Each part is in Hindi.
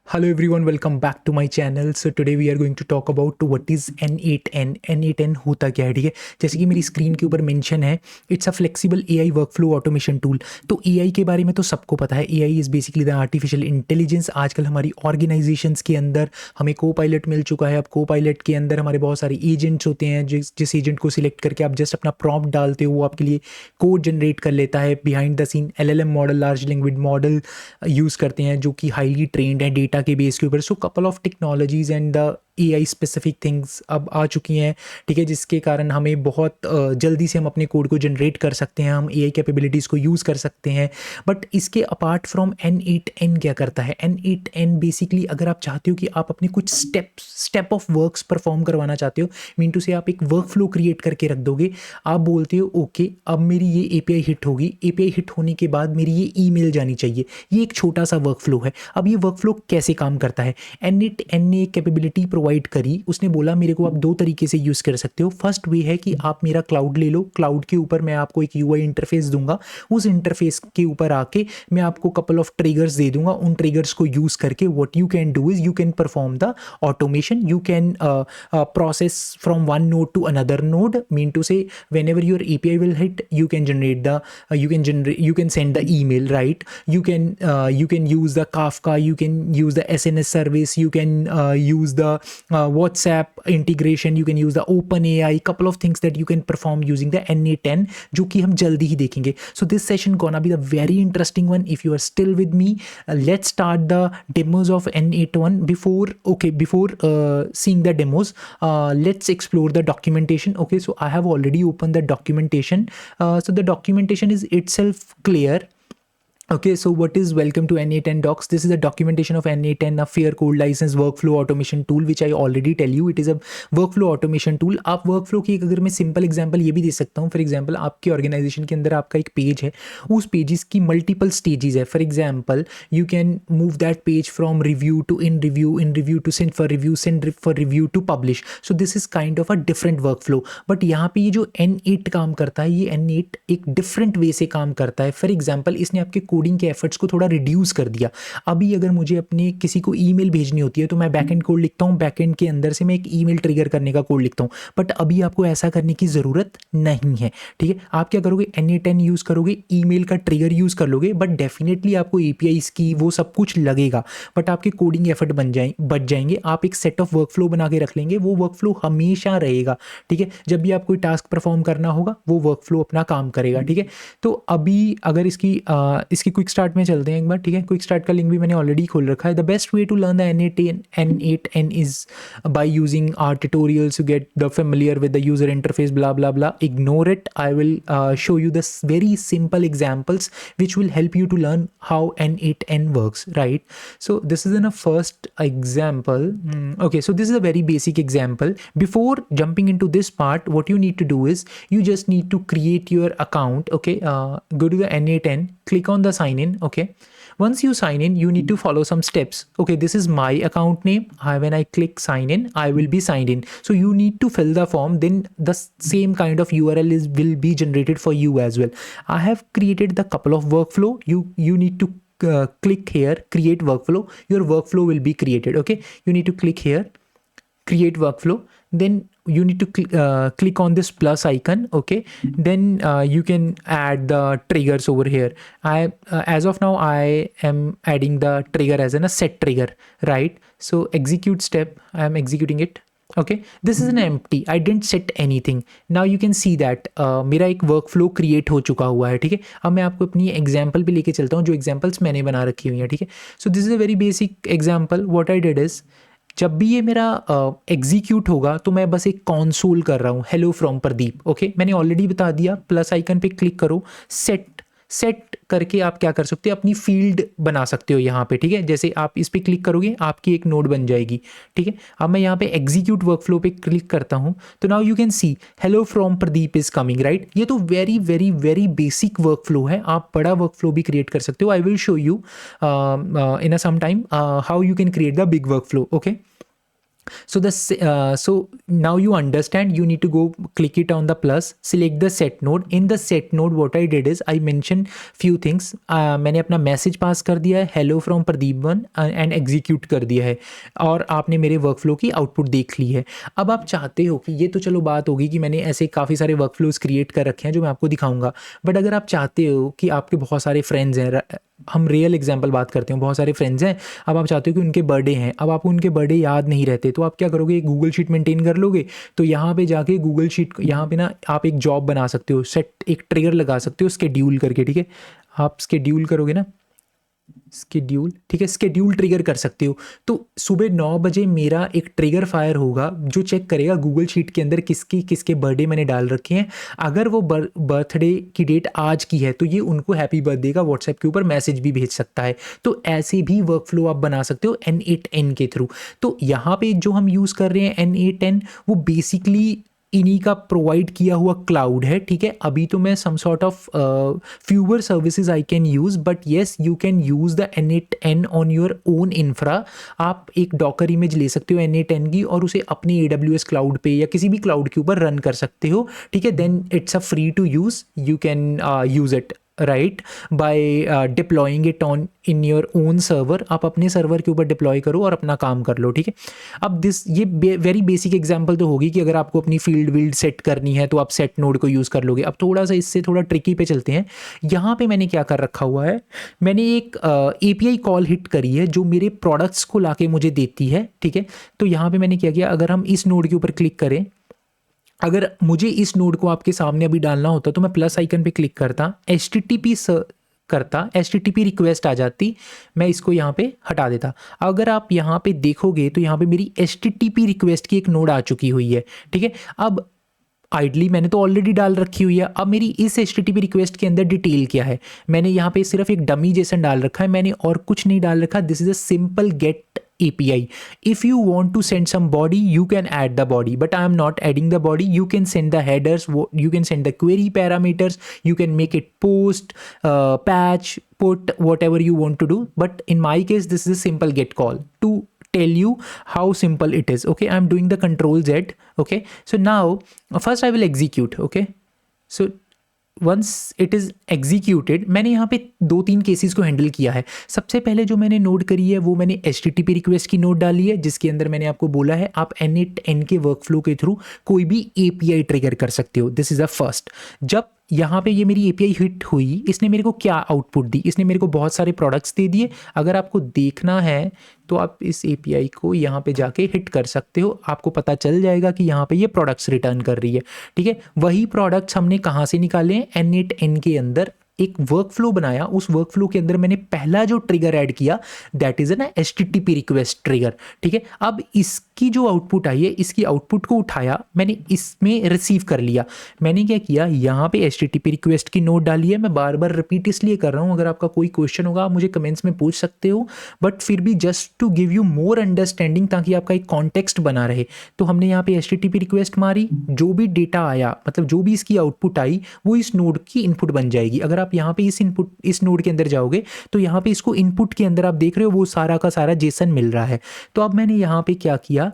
Hello everyone, welcome back to my channel. So today we are going to talk about what is N8N. N8N होता क्या है, ठीक है। जैसे कि मेरी स्क्रीन के ऊपर मेंशन है, it's a flexible AI workflow automation tool. तो एआई के बारे में तो सबको पता है, AI is basically the artificial intelligence. आजकल हमारी ऑर्गेनाइजेशंस के अंदर हमें को पायलट मिल चुका है। अब को पायलट के अंदर हमारे बहुत सारे एजेंट्स होते हैं, जिस एजेंट को सिलेक्ट करके आप जस्ट अपना प्रॉम्प्ट डालते हो, वो आपके लिए कोड जनरेट कर लेता है। Behind the scene LLM model, large language model use करते हैं जो कि हाईली ट्रेंड है डेटा के बेस के ऊपर। So couple of technologies and the AI specific things अब आ चुकी हैं, ठीक है, जिसके कारण हमें बहुत जल्दी से हम अपने कोड को जनरेट कर सकते हैं, हम एआई कैपेबिलिटीज़ को यूज़ कर सकते हैं। बट इसके अपार्ट फ्रॉम N8N क्या करता है, N8N बेसिकली अगर आप चाहते हो कि आप अपने कुछ स्टेप ऑफ वर्क्स परफॉर्म करवाना चाहते हो, मीन टू से आप एक वर्क फ्लो क्रिएट करके रख दोगे। आप बोलते हो ओके, अब मेरी ये एपीआई हिट होगी, एपीआई हिट होने के बाद मेरी ये ईमेल जानी चाहिए। ये एक छोटा सा वर्क फ्लो है। अब ये वर्क फ्लो कैसे काम करता है, N8N ने कैपेबिलिटी प्रोवाइड करी। उसने बोला मेरे को आप दो तरीके से यूज़ कर सकते हो। फर्स्ट वे है कि आप मेरा क्लाउड ले लो, क्लाउड के ऊपर मैं आपको एक यूआई इंटरफेस दूंगा, उस इंटरफेस के ऊपर आके मैं आपको कपल ऑफ ट्रिगर्स दे दूंगा। उन ट्रिगर्स को यूज़ करके what you can do is you can perform the automation, you can process from one node to another node, mean to say whenever your API will hit, you can generate the you can send the email, right? You can use the Kafka, you can use the SNS service, you can use the WhatsApp integration, you can use the OpenAI, couple of things that you can perform using the N8N, जो कि हम जल्दी ही देखेंगे। So this session gonna be the very interesting one. If you are still with me, let's start the demos of N8N. Before seeing the demos, let's explore the documentation. Okay, so I have already opened the documentation. So the documentation is itself clear. Okay, so what is welcome to N8N docs? This is a documentation of N8N, a fair code license workflow automation tool, which I already tell you it is a workflow automation tool. आप workflow की अगर मैं सिंपल एग्जांपल ये भी दे सकता हूँ। फॉर एग्जांपल आपकी ऑर्गेनाइजेशन के अंदर आपका एक पेज है, उस पेजेस की मल्टीपल स्टेजेस है। For example you can move that page from review to in review to send for review to publish. So this is kind of a different workflow. But यहाँ पे ये जो N8 काम करता है, ये N8 एक डिफरेंट वे से काम करता है। फॉर एग्जाम्पल इसने आपके कोडिंग के एफर्ट्स को थोड़ा रिड्यूस कर दिया। अभी अगर मुझे अपने किसी को ईमेल भेजनी होती है तो मैं बैकएंड कोड लिखता हूँ, बैकएंड के अंदर से मैं एक ईमेल ट्रिगर करने का कोड लिखता हूँ। बट अभी आपको ऐसा करने की ज़रूरत नहीं है, ठीक है। आप क्या करोगे, N8N यूज़ करोगे, ईमेल का ट्रिगर यूज़ कर लोगे, बट डेफिनेटली आपको एपीआईज की वो सब कुछ लगेगा, बट आपके कोडिंग एफर्ट बच जाएंगे। आप एक सेट ऑफ वर्कफ्लो बना के रख लेंगे, वो वर्कफ्लो हमेशा रहेगा, ठीक है। जब भी आप कोई टास्क परफॉर्म करना होगा वो वर्कफ्लो अपना काम करेगा, ठीक है। तो अभी अगर इसकी क्विक स्टार्ट में चलते हैं एक बार, ठीक है। क्विक स्टार्ट का लिंक भी मैंने ऑलरेडी खोल रखा है। The best way to learn the N8N is by using our tutorials to get the familiar with the user interface blah blah blah. Ignore it, I will show you the very simple examples which will help you to learn how N8N works, right? So this is in a first example. Okay, so this is a very basic example. Before jumping into this part, what you need to do is you just need to create your account. Okay, go to the N8N, click on the sign in. Okay, once you sign in, you need to follow some steps. Okay, this is my account name. When I click sign in, I will be signed in. So you need to fill the form, then the same kind of URL will be generated for you as well. I have created the couple of workflow. You need to click here, create workflow. Your workflow will be created. Okay, you need to click here, create workflow, then you need to click on this plus icon. Okay, then you can add the triggers over here. As of now I am adding the trigger as a set trigger, right? So execute step, I am executing it. Okay, this is an empty, I didn't set anything. Now you can see that मेरा एक वर्कफ्लो क्रिएट हो चुका हुआ है, ठीक है। अब मैं आपको अपनी एग्जाम्पल पे लेके चलता हूँ, जो एग्जाम्पल्स मैंने बना रखी हुई हैं, ठीक है। So this is a very basic example. What I did is, जब भी ये मेरा एग्जीक्यूट होगा तो मैं बस एक कॉन्सोल कर रहा हूँ, हेलो फ्रॉम प्रदीप। ओके, मैंने ऑलरेडी बता दिया, प्लस आइकन पे क्लिक करो, सेट करके आप क्या कर सकते हो, अपनी फील्ड बना सकते हो यहाँ पे, ठीक है। जैसे आप इस पर क्लिक करोगे आपकी एक नोड बन जाएगी, ठीक है। अब मैं यहाँ पे एग्जीक्यूट वर्कफ्लो पे क्लिक करता हूँ तो now you can see hello from Pradeep is coming, right. ये तो very very very basic workflow है, आप बड़ा वर्कफ्लो भी क्रिएट कर सकते हो। I will show you in a some time how you can create the big workflow. Okay, So so now you understand, you need to go click it on the plus, select the set node. In the set node what I did is I mentioned few things. मैंने अपना मैसेज पास कर दिया है hello from Pradeep one and execute कर दिया है, और आपने मेरे वर्कफ्लो की आउटपुट देख ली है। अब आप चाहते हो कि ये तो चलो बात होगी कि मैंने ऐसे काफ़ी सारे वर्कफ्लोज क्रिएट कर रखे हैं जो मैं आपको दिखाऊंगा, बट अगर आप चाहते हो कि आपके बहुत सारे फ्रेंड्स हैं, हम रियल एग्जांपल बात करते हैं, बहुत सारे फ्रेंड्स हैं, अब आप चाहते हो कि उनके बर्थडे हैं, अब आपको उनके बर्थडे याद नहीं रहते, तो आप क्या करोगे, एक गूगल शीट मेंटेन कर लोगे। तो यहाँ पे जाके गूगल शीट, यहाँ पे ना आप एक जॉब बना सकते हो, सेट एक ट्रिगर लगा सकते हो स्केड्यूल करके, ठीक है। आप स्केड्यूल करोगे ना, स्केड्यूल, ठीक है, स्केड्यूल ट्रिगर कर सकते हो। तो सुबह 9 बजे मेरा एक ट्रिगर फायर होगा जो चेक करेगा गूगल शीट के अंदर किसके बर्थडे मैंने डाल रखे हैं। अगर वो बर्थडे की डेट आज की है तो ये उनको हैप्पी बर्थडे का व्हाट्सएप के ऊपर मैसेज भी भेज सकता है। तो ऐसे भी वर्कफ्लो आप बना सकते हो N8N के थ्रू। तो यहाँ पे जो हम यूज़ कर रहे हैं N8N, वो बेसिकली इन्हीं का प्रोवाइड किया हुआ क्लाउड है, ठीक है। अभी तो मैं some sort of fewer services I can use, but yes you can use the N8N on your own infra. आप एक डॉकर इमेज ले सकते हो N8N की और उसे अपने AWS क्लाउड पे या किसी भी क्लाउड के ऊपर रन कर सकते हो, ठीक है। Then it's a free to use, you can use it right by deploying it on in your own server. आप अपने सर्वर के ऊपर डिप्लॉय करो और अपना काम कर लो, ठीक है। अब ये वेरी बेसिक एग्जांपल तो होगी कि अगर आपको अपनी फील्ड वील्ड सेट करनी है तो आप सेट नोड को यूज़ कर लोगे। अब थोड़ा सा इससे थोड़ा ट्रिकी पे चलते हैं। यहाँ पे मैंने क्या कर रखा हुआ है, मैंने एक API कॉल हिट करी है जो मेरे प्रोडक्ट्स को लाके मुझे देती है, ठीक है। तो यहाँ पे मैंने क्या किया, अगर हम इस नोड के ऊपर क्लिक करें, अगर मुझे इस नोड को आपके सामने अभी डालना होता तो मैं प्लस आइकन पे क्लिक करता, HTTP करता, HTTP रिक्वेस्ट आ जाती, मैं इसको यहाँ पे हटा देता। अगर आप यहाँ पे देखोगे तो यहाँ पे मेरी HTTP रिक्वेस्ट की एक नोड आ चुकी हुई है, ठीक है। अब आइडली मैंने तो ऑलरेडी डाल रखी हुई है। अब मेरी इस HTTP रिक्वेस्ट के अंदर डिटेल क्या है, मैंने यहाँ पे सिर्फ एक डमी जेसन डाल रखा है, मैंने और कुछ नहीं डाल रखा। This is a simple get API. If you want to send some body, you can add the body, but I am not adding the body. You can send the headers, you can send the query parameters, you can make it post, patch, put, whatever you want to do. But in my case, this is a simple get call to tell you how simple it is. Okay, I'm doing the control Z. Okay, so now first I will execute. Okay, so once it is executed, मैंने यहाँ पे 2-3 केसेस को हैंडल किया है। सबसे पहले जो मैंने नोट करी है वो मैंने HTTP रिक्वेस्ट की नोट डाली है, जिसके अंदर मैंने आपको बोला है आप N8N के वर्कफ्लो के थ्रू कोई भी API ट्रिगर कर सकते हो। This is a first. जब यहाँ पे ये मेरी API हिट हुई, इसने मेरे को क्या आउटपुट दी, इसने मेरे को बहुत सारे प्रोडक्ट्स दे दिए। अगर आपको देखना है तो आप इस API को यहाँ पे जाके हिट कर सकते हो, आपको पता चल जाएगा कि यहाँ पे ये प्रोडक्ट्स रिटर्न कर रही है, ठीक है। वही प्रोडक्ट्स हमने कहाँ से निकाले हैं, N8N के अंदर एक वर्कफ्लो बनाया। उस वर्कफ्लो के अंदर मैंने पहला जो ट्रिगर ऐड किया दैट इज ना HTTP रिक्वेस्ट ट्रिगर, ठीक है। अब इसकी जो आउटपुट आई है, इसकी आउटपुट को उठाया मैंने, इसमें रिसीव कर लिया। मैंने क्या किया, यहाँ पे HTTP रिक्वेस्ट की नोट डाली है। मैं बार बार रिपीट इसलिए कर रहा हूँ, अगर आपका कोई क्वेश्चन होगा आप मुझे कमेंट्स में पूछ सकते हो, बट फिर भी just to give you more understanding, ताकि आपका एक कॉन्टेक्स्ट बना रहे। तो हमने यहाँ पे HTTP रिक्वेस्ट मारी, जो भी डेटा आया, मतलब जो भी इसकी आउटपुट आई, वो इस नोड की इनपुट बन जाएगी। अगर आप यहाँ पे इस नोड के अंदर जाओगे तो यहाँ पे इसको इनपुट के अंदर आप देख रहे हो वो सारा का सारा जेसन मिल रहा है। तो अब मैंने यहाँ पे क्या किया,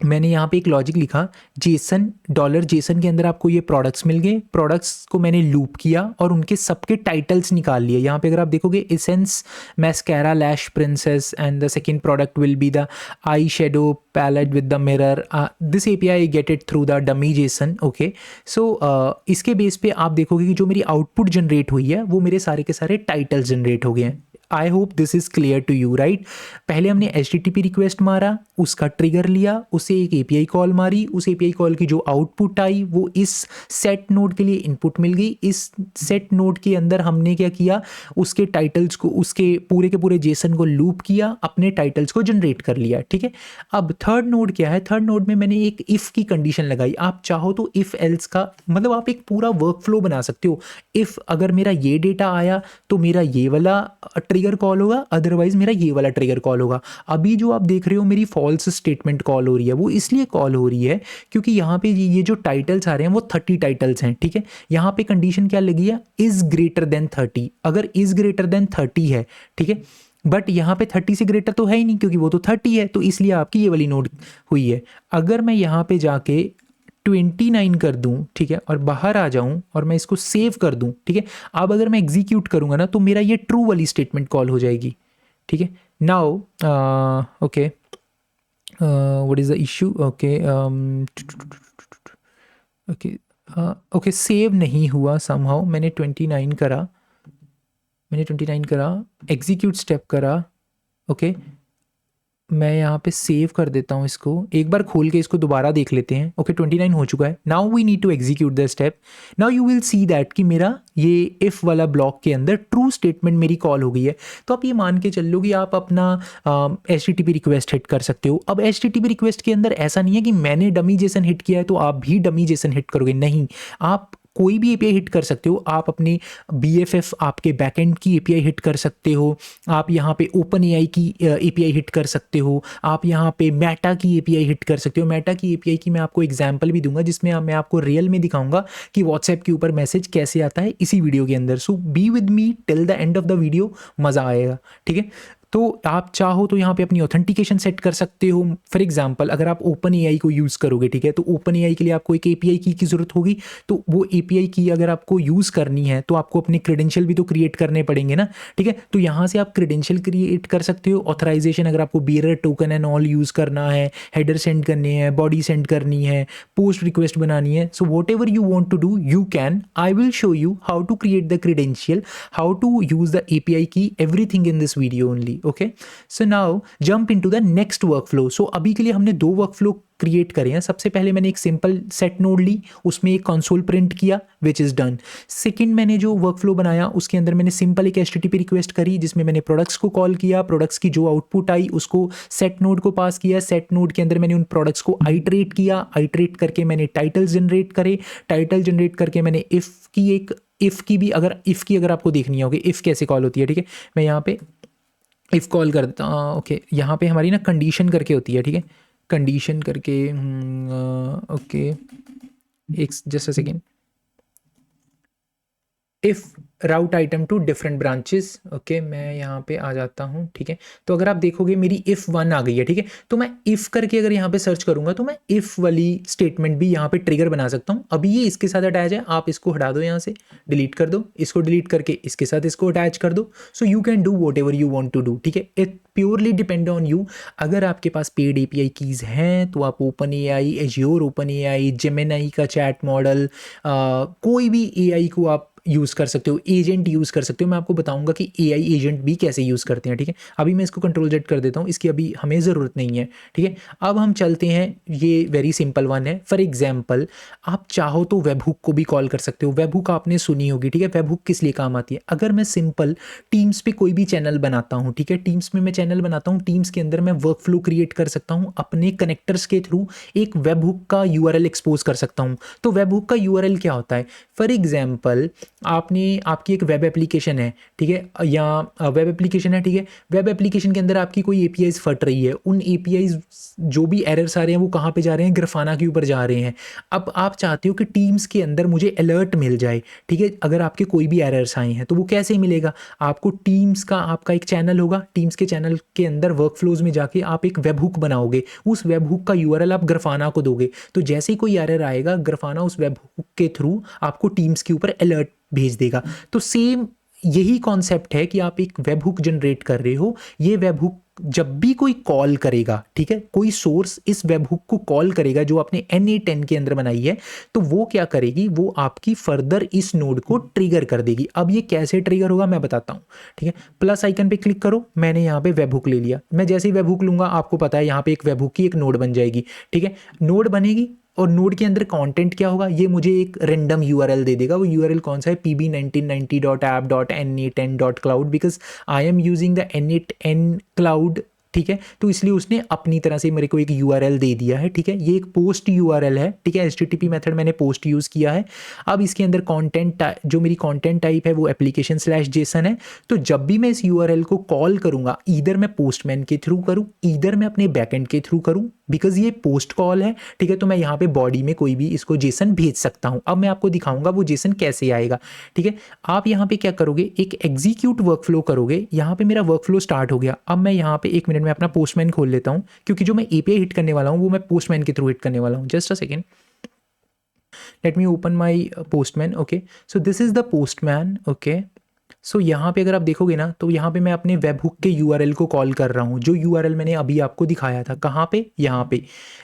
मैंने यहाँ पे एक लॉजिक लिखा, जेसन $जेसन के अंदर आपको ये प्रोडक्ट्स मिल गए। प्रोडक्ट्स को मैंने लूप किया और उनके सबके टाइटल्स निकाल लिए। यहाँ पे अगर आप देखोगे, essence mascara lash princess and the second product will be the eye shadow palette with the mirror. This API I get it through the dummy JSON. Okay, so इसके बेस पे आप देखोगे कि जो मेरी आउटपुट जनरेट हुई है वो मेरे सारे के सारे टाइटल्स जनरेट हो गए हैं। I hope this is clear to you, right. पहले हमने HTTP रिक्वेस्ट मारा, उसका ट्रिगर लिया, उसे एक API कॉल मारी, उस API कॉल की जो आउटपुट आई वो इस सेट नोड के लिए इनपुट मिल गई। इस सेट नोड के अंदर हमने क्या किया, उसके टाइटल्स को, उसके पूरे के पूरे जेसन को लूप किया, अपने टाइटल्स को जनरेट कर लिया, ठीक है। अब थर्ड नोड क्या है, थर्ड नोड में मैंने एक इफ़ की कंडीशन लगाई। आप चाहो तो इफ़ एल्स का मतलब आप एक पूरा वर्कफ्लो बना सकते हो। इफ़ अगर मेरा ये डेटा आया तो मेरा ये वाला ट्रिगर कॉल होगा, अदरवाइज मेरा ये वाला ट्रिगर कॉल होगा। अभी जो आप देख रहे हो मेरी फॉल्स स्टेटमेंट कॉल हो रही है, वो इसलिए कॉल हो रही है क्योंकि यहाँ पे ये जो टाइटल्स आ रहे हैं वो 30 टाइटल्स हैं, ठीक है। यहाँ पे कंडीशन क्या लगी है, इज ग्रेटर देन 30। अगर इज ग्रेटर देन 30 है, ठीक है, बट यहाँ पे 30 से ग्रेटर तो है ही नहीं क्योंकि वो तो 30 है, तो इसलिए आपकी ये वाली नोड हुई है। अगर मैं यहाँ पे जाके 29 कर दूँ, ठीक है, और बाहर आ जाऊँ और मैं इसको सेव कर दूँ, ठीक है, अब अगर मैं एग्जीक्यूट करूँगा ना तो मेरा ये ट्रू वाली स्टेटमेंट कॉल हो जाएगी, ठीक है। Now okay, what is the issue, okay okay okay, save नहीं हुआ समहाउ। मैंने 29 करा, एग्जीक्यूट स्टेप करा, ओके, मैं यहाँ पे सेव कर देता हूँ इसको, एक बार खोल के इसको दोबारा देख लेते हैं। ओके 29 हो चुका है। Now we need to execute the step. Now you will see that कि मेरा ये इफ़ वाला ब्लॉक के अंदर ट्रू स्टेटमेंट मेरी कॉल हो गई है। तो आप ये मान के चल लो कि आप अपना HTTP रिक्वेस्ट हिट कर सकते हो। अब HTTP रिक्वेस्ट के अंदर ऐसा नहीं है कि मैंने डमी जेसन हिट किया है तो आप भी डमी जेसन हिट करोगे, नहीं, आप कोई भी एपीआई हिट कर सकते हो। आप अपने BFF आपके बैकएंड की एपीआई हिट कर सकते हो, आप यहाँ पे ओपन एआई की एपीआई हिट कर सकते हो, आप यहाँ पे मेटा की एपीआई हिट कर सकते हो। मेटा की एपीआई की मैं आपको एग्जांपल भी दूंगा जिसमें मैं आपको रियल में दिखाऊंगा कि व्हाट्सएप के ऊपर मैसेज कैसे आता है इसी वीडियो के अंदर। So be with me till the end of the video, मज़ा आएगा, ठीक है। तो आप चाहो तो यहाँ पे अपनी ऑथेंटिकेशन सेट कर सकते हो। फॉर एग्जांपल अगर आप ओपन एआई को यूज़ करोगे, ठीक है, तो ओपन एआई के लिए आपको एक एपीआई की ज़रूरत होगी। तो वो एपीआई की अगर आपको यूज़ करनी है तो आपको अपने क्रेडेंशियल भी तो क्रिएट करने पड़ेंगे ना, ठीक है। तो यहाँ से आप क्रेडेंशियल क्रिएट कर सकते हो। ऑथराइजेशन अगर आपको bearer token and all use करना है, हेडर सेंड करने हैं, बॉडी सेंड करनी है, पोस्ट रिक्वेस्ट बनानी है, so whatever you want to do you can. I will show you how to create the credential, how to use the API key, everything in this video only. Okay, so now jump into the next workflow. So अभी के लिए हमने 2 वर्कफ्लो क्रिएट करे हैं। सबसे पहले मैंने एक सिंपल सेट नोड ली, उसमें एक कंसोल प्रिंट किया विच इज़ डन। सेकंड मैंने जो वर्कफ्लो बनाया उसके अंदर मैंने सिंपल एक HTTP रिक्वेस्ट करी जिसमें मैंने प्रोडक्ट्स को कॉल किया, प्रोडक्ट्स की जो आउटपुट आई उसको सेट नोड को पास किया, सेट नोड के अंदर मैंने उन प्रोडक्ट्स को आइटरेट किया, आइटरेट करके मैंने टाइटल जनरेट करे, टाइटल जनरेट करके मैंने इफ़ की भी अगर आपको देखनी होगी इफ़ कैसे कॉल होती है, ठीक है, मैं यहाँ पे इफ़ कॉल करता हूँ। ओके, यहाँ पे हमारी ना कंडीशन करके होती है, ठीक है, कंडीशन करके, ओके, एक just a second, if route item to different branches. Okay, मैं यहाँ पे आ जाता हूँ, ठीक है। तो अगर आप देखोगे मेरी इफ़ 1 आ गई है, ठीक है, तो मैं इफ़ करके अगर यहाँ पे सर्च करूँगा तो मैं इफ़ वाली स्टेटमेंट भी यहाँ पे ट्रिगर बना सकता हूँ। अभी ये इसके साथ अटैच है, आप इसको हटा दो, यहाँ से डिलीट कर दो, इसको डिलीट करके इसके साथ इसको अटैच कर दो। So you can do whatever you want to do, ठीक है, it purely depend on you. अगर आपके पास पेड API कीज़ हैं तो आप open AI, Azure open AI, Gemini का चैट मॉडल, कोई भी AI को आप यूज़ कर सकते हो, एजेंट यूज़ कर सकते हो। मैं आपको बताऊंगा कि AI एजेंट भी कैसे यूज़ करते हैं, ठीक है। अभी मैं इसको Ctrl+Z कर देता हूँ, इसकी अभी हमें ज़रूरत नहीं है, ठीक है। अब हम चलते हैं, ये वेरी सिंपल वन है। फॉर एग्जाम्पल आप चाहो तो वेब हुक को भी कॉल कर सकते हो। वेब हुक आपने सुनी होगी, ठीक है। वेब हुक किस लिए काम आती है? अगर मैं सिंपल टीम्स पे कोई भी चैनल बनाता हूँ, ठीक है, टीम्स में मैं चैनल बनाता हूँ, टीम्स के अंदर मैं वर्क फ्लो क्रिएट कर सकता हूँ, अपने कनेक्टर्स के थ्रू एक वेब हुक का URL एक्सपोज कर सकता हूँ। तो वेब हुक का URL क्या होता है? फॉर एग्जाम्पल आपकी एक वेब एप्लीकेशन है, ठीक है, या वेब एप्लीकेशन है, ठीक है, वेब एप्लीकेशन के अंदर आपकी कोई APIs फट रही है, उन APIs जो भी एरर्स आ रहे हैं वो कहाँ पे जा रहे हैं? ग्राफाना के ऊपर जा रहे हैं। अब आप चाहते हो कि टीम्स के अंदर मुझे अलर्ट मिल जाए, ठीक है, अगर आपके कोई भी एरर्स आए हैं तो वो कैसे मिलेगा? आपको टीम्स का आपका एक चैनल होगा, टीम्स के चैनल के अंदर वर्क फ्लोज में जाके आप एक वेब हुक बनाओगे, उस वेब हुक का URL आप ग्राफाना को दोगे, तो जैसे ही कोई एरर आएगा ग्राफाना उस वेब हुक के थ्रू आपको टीम्स के ऊपर अलर्ट भेज देगा। तो सेम यही कॉन्सेप्ट है कि आप एक वेब हुक जनरेट कर रहे हो। ये वेब हुक जब भी कोई कॉल करेगा, ठीक है, कोई सोर्स इस वेब हुक को कॉल करेगा जो आपने N8N के अंदर बनाई है, तो वो क्या करेगी? वो आपकी फर्दर इस नोड को ट्रिगर कर देगी। अब ये कैसे ट्रिगर होगा मैं बताता हूँ, ठीक है। प्लस आइकन पे क्लिक करो, मैंने यहाँ पे वेब हुक ले लिया। मैं जैसे ही वेब हुक लूंगा आपको पता है यहाँ पे एक वेब हुक की एक नोड बन जाएगी, ठीक है। नोड बनेगी और नोड के अंदर कंटेंट क्या होगा? ये मुझे एक रैंडम URL दे देगा। वो URL कौन सा है? pb1990.app.n8n.cloud, because I am using the N8N cloud ठीक है। तो इसलिए उसने अपनी तरह से मेरे को एक यूआरएल दे दिया है, ठीक है। ये एक पोस्ट यूआरएल है, ठीक है। एचटीटीपी मेथड मैंने पोस्ट यूज़ किया है। अब इसके अंदर कंटेंट जो मेरी कंटेंट टाइप है वो एप्लीकेशन स्लैश जेसन है। तो जब भी मैं इस यूआरएल को कॉल करूँगा, ईदर मैं पोस्टमैन के थ्रू करूँ, ईदर मैं अपने बैकएंड के थ्रू करूँ, बिकॉज ये पोस्ट कॉल है, ठीक है। तो मैं यहाँ पे बॉडी में कोई भी इसको जेसन भेज सकता हूँ। अब मैं आपको दिखाऊंगा वो जेसन कैसे आएगा, ठीक है। आप यहाँ पे क्या करोगे, एक एग्जीक्यूट वर्कफ्लो करोगे। यहाँ पे मेरा वर्कफ्लो स्टार्ट हो गया। अब मैं यहाँ पे 1 मिनट में अपना पोस्टमैन खोल लेता हूँ, क्योंकि जो मैं एपीआई हिट करने वाला हूँ वो मैं पोस्टमैन के थ्रू हिट करने वाला हूँ। Just a second, let me open my Postman. Okay, so this is the Postman. Okay, so यहाँ पे अगर आप देखोगे ना, तो यहाँ पे मैं अपने वेब हुक के यूआरएल को कॉल कर रहा हूँ, जो यूआरएल मैंने अभी आपको दिखाया था। कहाँ पे, यहाँ पे।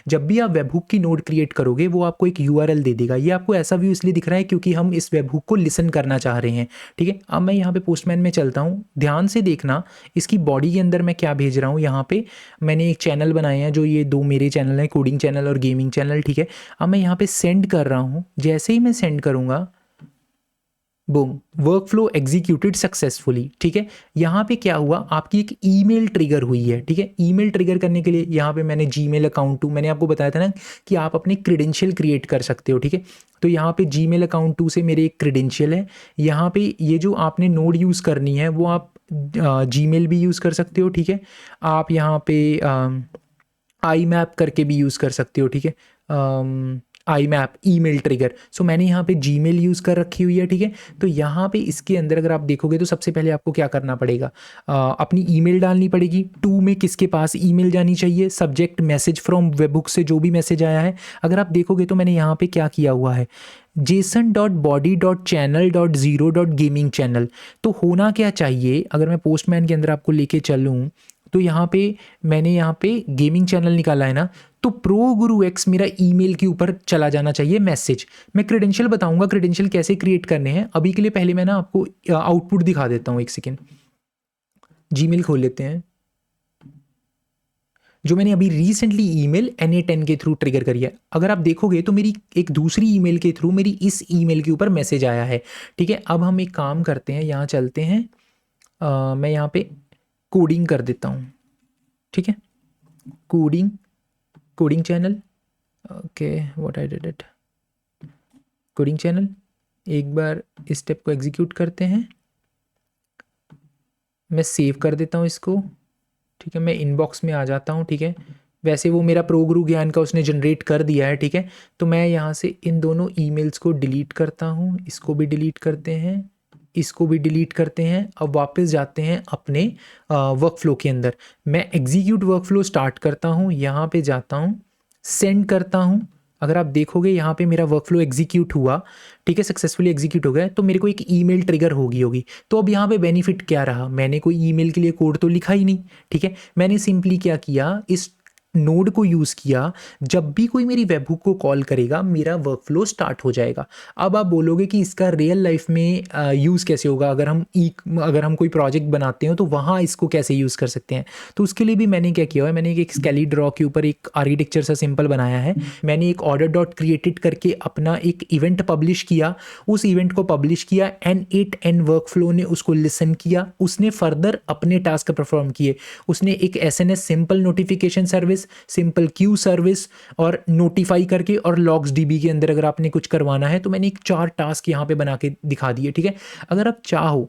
जब भी आप वेब हुक की नोड क्रिएट करोगे वो आपको एक यूआरएल दे देगा। ये आपको ऐसा व्यू इसलिए दिख रहा है क्योंकि हम इस वेब हुक को लिसन करना चाह रहे हैं, ठीक है। अब मैं यहाँ पे पोस्टमैन में चलता हूँ, ध्यान से देखना इसकी बॉडी के अंदर मैं क्या भेज रहा हूँ। यहाँ पे मैंने एक चैनल बनाए हैं, जो ये 2 मेरे चैनल हैं, कोडिंग चैनल और गेमिंग चैनल, ठीक है। अब मैं यहाँ पे सेंड कर रहा हूँ। जैसे ही मैं सेंड करूँगा, boom, work flow executed successfully, ठीक है। यहाँ पे क्या हुआ, आपकी एक ईमेल ट्रिगर हुई है, ठीक है। ईमेल ट्रिगर करने के लिए यहाँ पे मैंने जीमेल अकाउंट टू, मैंने आपको बताया था ना कि आप अपने क्रेडेंशियल क्रिएट कर सकते हो, ठीक है। तो यहाँ पे जीमेल अकाउंट टू से मेरे एक क्रेडेंशियल है। यहाँ पे ये जो आपने नोड यूज़ करनी है वो आप जीमेल भी यूज़ कर सकते हो, ठीक है। आप यहाँ पे आई मैप करके भी यूज़ कर सकते हो, ठीक है। I map email trigger. So मैंने यहाँ पे जीमेल यूज़ कर रखी हुई है, ठीक है। तो यहाँ पे इसके अंदर अगर आप देखोगे तो सबसे पहले आपको क्या करना पड़ेगा, अपनी ईमेल डालनी पड़ेगी। टू में किसके पास ईमेल जानी चाहिए, सब्जेक्ट मैसेज फ्रॉम वेबहुक से जो भी मैसेज आया है। अगर आप देखोगे तो मैंने यहाँ पे क्या किया हुआ है, json.body.channel.0.gaming चैनल। तो होना क्या चाहिए, अगर मैं पोस्टमैन के अंदर आपको लेके चलूँ तो यहाँ पे मैंने यहाँ पे गेमिंग चैनल निकाला है ना, तो प्रो गुरु एक्स मेरा ईमेल के ऊपर चला जाना चाहिए मैसेज। मैं क्रेडेंशियल बताऊंगा क्रेडेंशियल कैसे क्रिएट करने हैं। अभी के लिए पहले मैं ना आपको आउटपुट दिखा देता हूँ। 1 सेकेंड, जीमेल खोल लेते हैं। जो मैंने अभी रिसेंटली ईमेल NA10 के थ्रू ट्रिगर करी है, अगर आप देखोगे तो मेरी एक दूसरी ईमेल के थ्रू मेरी इस ईमेल के ऊपर मैसेज आया है, ठीक है। अब हम एक काम करते हैं, यहाँ चलते हैं, मैं यहाँ पे कोडिंग कर देता हूँ, ठीक है। Coding channel, okay, what I did it, coding channel. एक बार इस स्टेप को एग्जीक्यूट करते हैं, मैं सेव कर देता हूँ इसको, ठीक है। मैं इनबॉक्स में आ जाता हूँ, ठीक है। वैसे वो मेरा प्रो गुरु ज्ञान का उसने जनरेट कर दिया है, ठीक है। तो मैं यहाँ से इन दोनों ईमेल्स को डिलीट करता हूँ, इसको भी डिलीट करते हैं, इसको भी डिलीट करते हैं। अब वापस जाते हैं अपने वर्कफ्लो के अंदर। मैं एग्जीक्यूट वर्कफ्लो स्टार्ट करता हूँ, यहाँ पे जाता हूँ, सेंड करता हूँ। अगर आप देखोगे यहाँ पे मेरा वर्कफ्लो एग्जीक्यूट हुआ, ठीक है, सक्सेसफुली एग्जीक्यूट हो गया। तो मेरे को एक ईमेल ट्रिगर होगी। तो अब यहाँ पे बेनिफिट क्या रहा, मैंने कोई ईमेल के लिए कोड तो लिखा ही नहीं, ठीक है। मैंने सिंपली क्या किया, इस नोड को यूज़ किया। जब भी कोई मेरी वेबहुक को कॉल करेगा मेरा वर्कफ्लो स्टार्ट हो जाएगा। अब आप बोलोगे कि इसका रियल लाइफ में यूज़ कैसे होगा, अगर हम कोई प्रोजेक्ट बनाते हो तो वहाँ इसको कैसे यूज़ कर सकते हैं। तो उसके लिए भी मैंने क्या किया है, मैंने एक स्केली ड्रॉ के ऊपर एक आर्किटेक्चर सा सिंपल बनाया है। मैंने एक ऑर्डर डॉट क्रिएटेड करके अपना एक इवेंट पब्लिश किया। उस इवेंट को पब्लिश किया, N8N वर्कफ्लो ने उसको लिसन किया, उसने फर्दर अपने टास्क परफॉर्म किए। उसने एक SNS simple notification service, simple Q service और नोटिफाई करके, और लॉग्स डीबी के अंदर अगर आपने कुछ करवाना है तो मैंने एक 4 टास्क यहाँ पे बना के दिखा दिए, ठीक है। अगर आप चाहो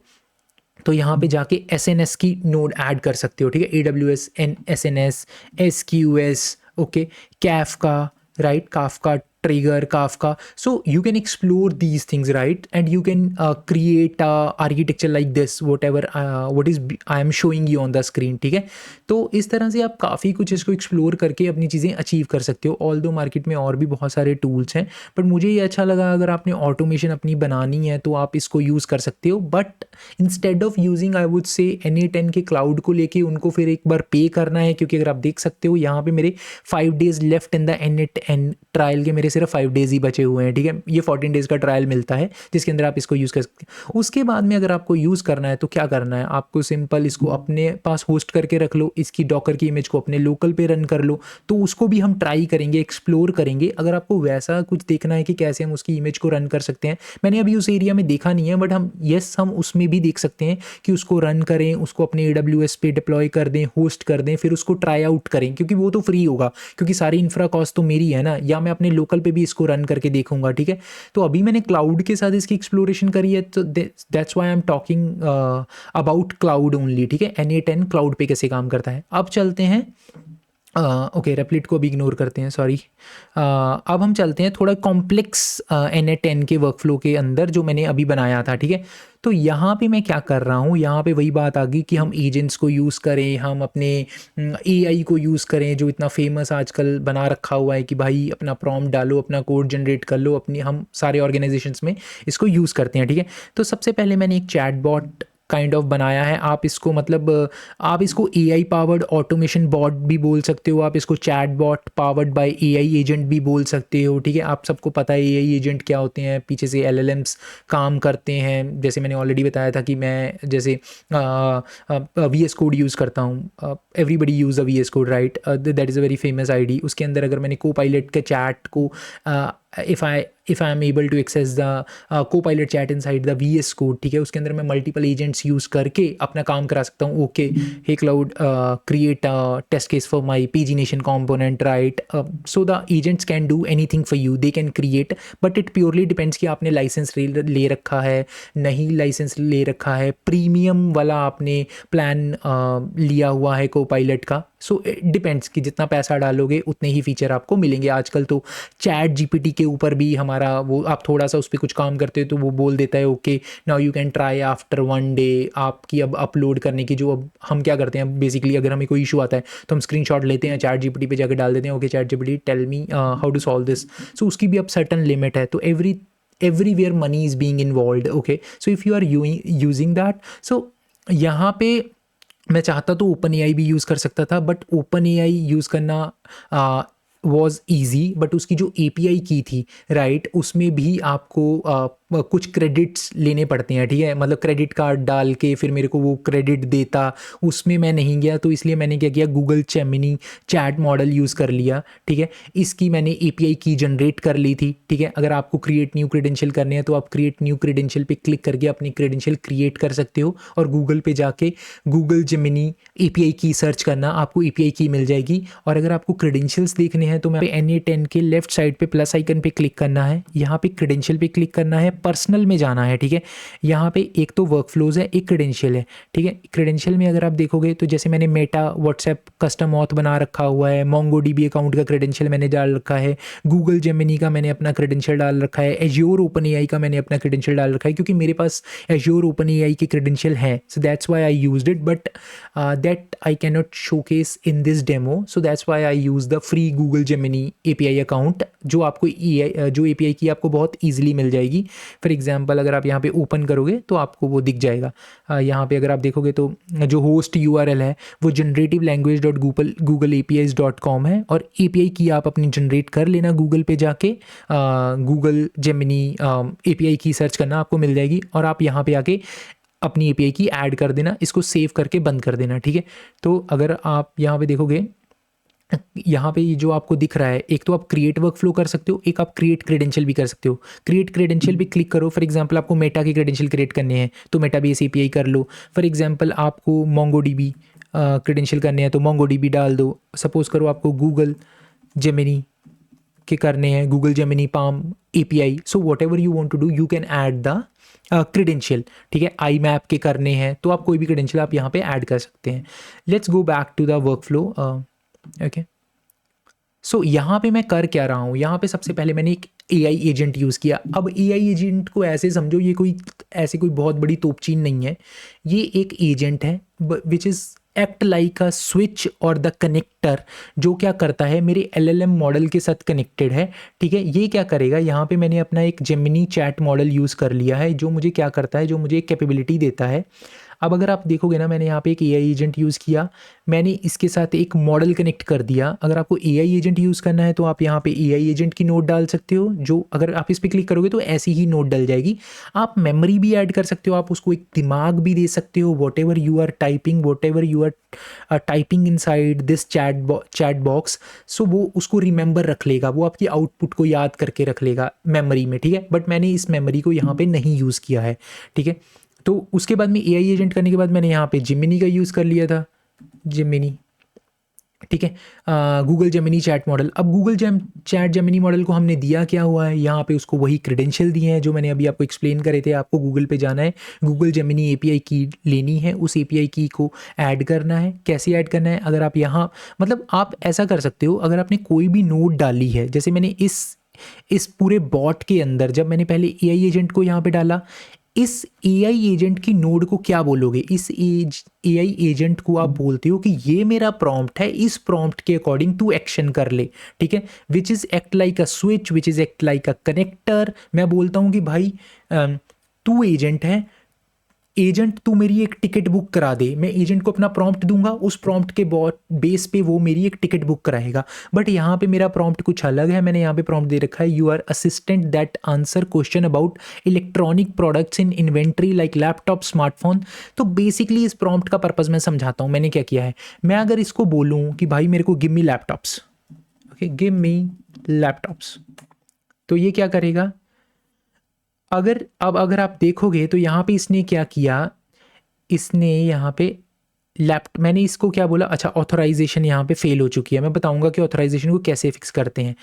तो यहाँ पे जाके SNS की नोड ऐड कर सकते हो, ठीक है। AWS SNS SQS, okay, Kafka, right, Kafka trigger, Kafka. So you can explore these things, right? And you can create architecture like this, what is I am showing you on the screen, ठीक है। तो इस तरह से आप काफ़ी कुछ इसको एक्सप्लोर करके अपनी चीज़ें अचीव कर सकते हो। ऑल दो मार्केट में और भी बहुत सारे टूल्स हैं, बट मुझे ये अच्छा लगा, अगर आपने ऑटोमेशन अपनी बनानी है तो आप इसको यूज़ कर सकते हो। But instead of using, I would say, NA10 के क्लाउड को लेके उनको फिर एक बार पे करना है, क्योंकि अगर आप देख सकते हो यहाँ पे मेरे 5 days left in the NA10 trial के मेरे के सिर्फ 5 डेज़ ही बचे हुए हैं, ठीक है। ये 14 डेज़ का ट्रायल मिलता है जिसके अंदर आप इसको यूज़ कर सकते हैं। उसके बाद में अगर आपको यूज़ करना है तो क्या करना है, आपको सिंपल इसको अपने पास होस्ट करके रख लो, इसकी डॉकर की इमेज को अपने लोकल पे रन कर लो। तो उसको भी हम ट्राई करेंगे, एक्सप्लोर करेंगे। अगर आपको वैसा कुछ देखना है कि कैसे हम उसकी इमेज को रन कर सकते हैं, मैंने अभी उस एरिया में देखा नहीं है, बट हम उसमें भी देख सकते हैं कि उसको रन करें, उसको अपने AWS पे डिप्लॉय कर दें, होस्ट कर दें, फिर उसको ट्राई आउट करें, क्योंकि वो तो फ्री होगा, क्योंकि सारी इंफ्रा कॉस्ट तो मेरी है ना, या मैं अपने लोकल पे भी इसको रन करके देखूंगा, ठीक है। तो अभी मैंने क्लाउड के साथ इसकी एक्सप्लोरेशन करी है, तो that's why I am talking about cloud only, ठीक है। N8N क्लाउड पे कैसे काम करता है। अब चलते हैं, ओके रेपलिट को भी इग्नोर करते हैं, सॉरी। अब हम चलते हैं थोड़ा कॉम्प्लेक्स N8N के वर्कफ्लो के अंदर जो मैंने अभी बनाया था, ठीक है। तो यहाँ पे मैं क्या कर रहा हूँ, यहाँ पे वही बात आ गई कि हम एजेंट्स को यूज़ करें, हम अपने AI को यूज़ करें, जो इतना फेमस आजकल बना रखा हुआ है कि भाई अपना प्रॉम्प्ट डालो, अपना कोड जनरेट कर लो, अपनी हम सारे ऑर्गेनाइजेशंस में इसको यूज़ करते हैं, ठीक है। तो सबसे पहले मैंने एक चैटबॉट काइंड ऑफ बनाया है। आप इसको मतलब आप इसको AI पावर्ड ऑटोमेशन बॉट भी बोल सकते हो, आप इसको chatbot powered by AI agent भी बोल सकते हो, ठीक है। आप सबको पता है AI एजेंट क्या होते हैं, पीछे से LLMs काम करते हैं। जैसे मैंने ऑलरेडी बताया था कि मैं जैसे VS कोड यूज़ करता हूँ, everybody use a VS code, right, that is a very famous ID। उसके अंदर अगर मैंने Copilot के चैट को if I am able to access the Copilot chat inside the VS Code, ठीक है, उसके अंदर मैं मल्टीपल एजेंट्स यूज़ करके अपना काम करा सकता हूँ। Okay, hey Claude create test case for my pagination component, right. So the agents can do anything for you, they can create, but it purely depends कि आपने लाइसेंस ले रखा है, नहीं लाइसेंस ले रखा है, प्रीमियम वाला आपने प्लान लिया हुआ है Copilot का। सो इट डिपेंड्स कि जितना पैसा डालोगे उतने ही फीचर आपको मिलेंगे। आजकल तो चैट GPT के ऊपर भी हमारा वो, आप थोड़ा सा उस पर कुछ काम करते हो तो वो बोल देता है okay now you can try after 1 day. आपकी अब अपलोड करने की जो, अब हम क्या करते हैं बेसिकली, अगर हमें कोई इशू आता है तो हम स्क्रीनशॉट लेते हैं, चैट GPT पे जाकर डाल देते हैं, okay chat GPT tell me how to solve this. So उसकी भी अब सर्टन लिमिट है। तो everywhere money is being involved, okay, so if you are using that, so यहाँ पे मैं चाहता तो ओपन AI भी यूज़ कर सकता था, बट ओपन AI यूज़ करना वॉज ईजी, बट उसकी जो API की थी, राइट, उसमें भी आपको कुछ क्रेडिट्स लेने पड़ते हैं, ठीक है। मतलब क्रेडिट कार्ड डाल के फिर मेरे को वो क्रेडिट देता, उसमें मैं नहीं गया। तो इसलिए मैंने क्या किया, Google Gemini chat model use कर लिया, ठीक है। इसकी मैंने API की जनरेट कर ली थी, ठीक है। अगर आपको क्रिएट न्यू क्रेडेंशियल करने हैं तो आप क्रिएट न्यू क्रेडेंशियल पे क्लिक करके अपनी क्रेडेंशियल क्रिएट कर सकते हो, और गूगल पे जाके गूगल जेमिनी API की सर्च करना, आपको API की मिल जाएगी। और अगर आपको क्रेडेंशियल्स देखने हैं तो मैं N8N के लेफ्ट साइड पे प्लस आइकन पे क्लिक करना है, यहाँ पे क्रेडेंशियल पे क्लिक करना है, पर्सनल में जाना है, ठीक है। यहाँ पे एक तो वर्कफ्लोज है, एक क्रेडेंशियल है, ठीक है। क्रेडेंशियल में अगर आप देखोगे तो जैसे मैंने मेटा व्हाट्सएप कस्टम ऑथ बना रखा हुआ है, MongoDB अकाउंट का क्रेडेंशियल मैंने डाल रखा है, गूगल जेमिनी का मैंने अपना क्रेडेंशियल डाल रखा है, एज्योर ओपन AI का मैंने अपना क्रेडेंशियल डाल रखा है, क्योंकि मेरे पास एज्योर ओपन AI के क्रेडेंशियल हैं। So that's why I used it, but that I can not showcase in this demo, so that's why I use the free Google Gemini API account, जो आपको जो API की आपको बहुत ईजिली मिल जाएगी। फॉर एग्जांपल अगर आप यहाँ पे ओपन करोगे तो आपको वो दिख जाएगा। यहाँ पे अगर आप देखोगे तो जो होस्ट URL है वो generative-language.googleapis.com है, और API की आप अपनी जनरेट कर लेना गूगल पे जाके, गूगल जेमिनी API की सर्च करना, आपको मिल जाएगी, और आप यहाँ पे आके अपनी API की ऐड कर देना, इसको सेव करके बंद कर देना, ठीक है। तो अगर आप यहाँ पे देखोगे, यहाँ पे ये जो आपको दिख रहा है, एक तो आप क्रिएट वर्क फ्लो कर सकते हो, एक आप क्रिएट क्रेडेंशियल भी कर सकते हो। क्रिएट क्रेडेंशियल भी क्लिक करो, फॉर एग्जांपल आपको मेटा के क्रेडेंशियल क्रिएट करने हैं तो मेटाबेस API कर लो। फॉर एग्जांपल आपको MongoDB क्रेडेंशियल करने हैं तो MongoDB डाल दो। सपोज करो आपको गूगल जेमिनी के करने हैं, Google Gemini PaLM API, so whatever you want to do you can add the credential, ठीक है। IMAP के करने हैं तो आप कोई भी क्रेडेंशियल आप यहाँ पे ऐड कर सकते हैं। Let's go back to the workflow, okay. So यहाँ पे मैं कर क्या रहा हूँ, यहाँ पे सबसे पहले मैंने एक AI एजेंट यूज़ किया। अब AI एजेंट को ऐसे समझो, ये कोई ऐसी कोई बहुत बड़ी तोपचीन नहीं है, ये एक एजेंट है which is act like a switch और द कनेक्टर, जो क्या करता है मेरे LLM मॉडल के साथ कनेक्टेड है, ठीक है। ये क्या करेगा, यहाँ पे मैंने अपना एक जेमिनी चैट मॉडल यूज़ कर लिया है, जो मुझे क्या करता है, जो मुझे एक कैपेबिलिटी देता है, अब अगर आप देखोगे ना, मैंने यहाँ पे एक AI एजेंट यूज़ किया, मैंने इसके साथ एक मॉडल कनेक्ट कर दिया। अगर आपको AI एजेंट यूज़ करना है तो आप यहाँ पे AI एजेंट की नोट डाल सकते हो, जो अगर आप इस पर क्लिक करोगे तो ऐसी ही नोट डल जाएगी। आप मेमोरी भी ऐड कर सकते हो, आप उसको एक दिमाग भी दे सकते हो, whatever you are typing, whatever you are typing inside this chat box, so वो उसको रिमेंबर रख लेगा, वो आपकी आउटपुट को याद करके रख लेगा मेमोरी में, ठीक है। बट मैंने इस मेमोरी को यहाँ पे नहीं यूज़ किया है, ठीक है। तो उसके बाद में AI एजेंट करने के बाद मैंने यहाँ पे जिमिनी का यूज़ कर लिया था, जिमिनी, ठीक है। Google Gemini chat model. अब गूगल चैट जेमिनी मॉडल को हमने दिया क्या हुआ है, यहाँ पे उसको वही क्रेडेंशियल दिए हैं जो मैंने अभी आपको एक्सप्लेन करे थे। आपको गूगल पे जाना है, गूगल जेमिनी API की लेनी है, उस API की को ऐड करना है। कैसे ऐड करना है, अगर आप यहाँ मतलब आप ऐसा कर सकते हो, अगर आपने कोई भी नोट डाली है, जैसे मैंने इस पूरे बॉट के अंदर जब मैंने पहले AI एजेंट को यहाँ पे डाला, इस AI एजेंट की नोड को क्या बोलोगे, इस AI एजेंट को आप बोलते हो कि ये मेरा प्रॉम्प्ट है, इस प्रॉम्प्ट के अकॉर्डिंग तू एक्शन कर ले, ठीक है। Which is act like a switch, which is act like a connector. मैं बोलता हूँ कि भाई तू एजेंट है, एजेंट तू मेरी एक टिकट बुक करा दे। मैं एजेंट को अपना प्रॉम्प्ट दूंगा, उस प्रॉम्प्ट के बेस पे वो मेरी एक टिकट बुक कराएगा। बट यहाँ पे मेरा प्रॉम्प्ट कुछ अलग है। मैंने यहाँ पे प्रॉम्प्ट दे रखा है, you are assistant that answer question about electronic products in inventory like laptop smartphone. तो बेसिकली इस प्रॉम्प्ट का पर्पज़ मैं समझाता हूँ। मैंने क्या किया है, मैं अगर इसको बोलूँ कि भाई मेरे को give me laptops, okay, give me laptops, तो ये क्या करेगा। अगर आप देखोगे तो यहाँ पे इसने क्या किया, इसने यहाँ पे मैंने इसको क्या बोला, अच्छा ऑथराइजेशन यहाँ पे फेल हो चुकी है। मैं बताऊंगा कि ऑथराइजेशन को कैसे फिक्स करते हैं।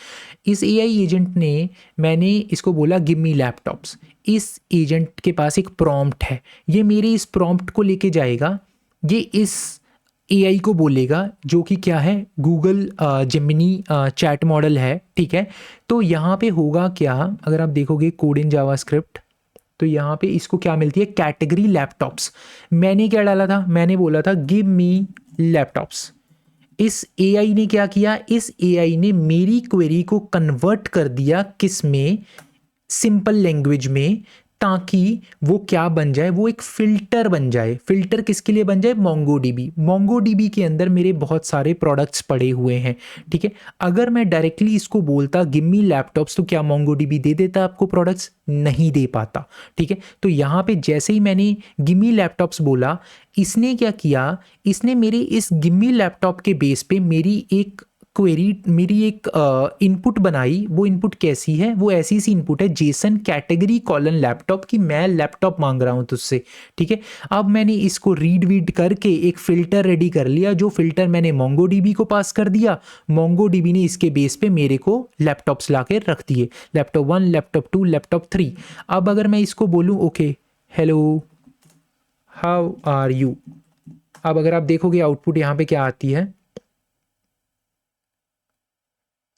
इस AI एजेंट ने, मैंने इसको बोला गिव मी लैपटॉप्स, इस एजेंट के पास एक प्रॉम्प्ट है, ये मेरे इस प्रॉम्प्ट को लेके जाएगा, ये इस AI को बोलेगा, जो कि क्या है, गूगल जेमिनी चैट मॉडल है, ठीक है। तो यहाँ पे होगा क्या, अगर आप देखोगे कोड इन जावास्क्रिप्ट, तो यहाँ पे इसको क्या मिलती है, कैटेगरी लैपटॉप्स। मैंने क्या डाला था, मैंने बोला था गिव मी लैपटॉप्स। इस AI ने क्या किया, इस AI ने मेरी क्वेरी को कन्वर्ट कर दिया किस में, सिंपल लैंग्वेज में, ताकि वो क्या बन जाए, वो एक फ़िल्टर बन जाए। फ़िल्टर किसके लिए बन जाए, मोंगोडीबी के अंदर मेरे बहुत सारे प्रोडक्ट्स पड़े हुए हैं, ठीक है। अगर मैं डायरेक्टली इसको बोलता गिव मी लैपटॉप्स, तो क्या मोंगोडीबी दे देता आपको प्रोडक्ट्स, नहीं दे पाता, ठीक है। तो यहाँ पे जैसे ही मैंने गिव मी लैपटॉप्स बोला, इसने क्या किया, इसने मेरे इस गिव मी लैपटॉप के बेस पे मेरी एक क्वेरी, मेरी एक इनपुट बनाई। वो इनपुट कैसी है, वो ऐसी सी इनपुट है, जेसन कैटेगरी कॉलन लैपटॉप, की मैं लैपटॉप मांग रहा हूँ तुझसे, ठीक है। अब मैंने इसको रीड करके एक फ़िल्टर रेडी कर लिया, जो फ़िल्टर मैंने मोंगोडीबी को पास कर दिया। मोंगोडीबी ने इसके बेस पे मेरे को लैपटॉप्स ला के रख दिए, लैपटॉप 1, लैपटॉप 2, लैपटॉप 3। अब अगर मैं इसको बोलूँ okay hello how are you, अब अगर आप देखोगे आउटपुट यहाँ पे क्या आती है,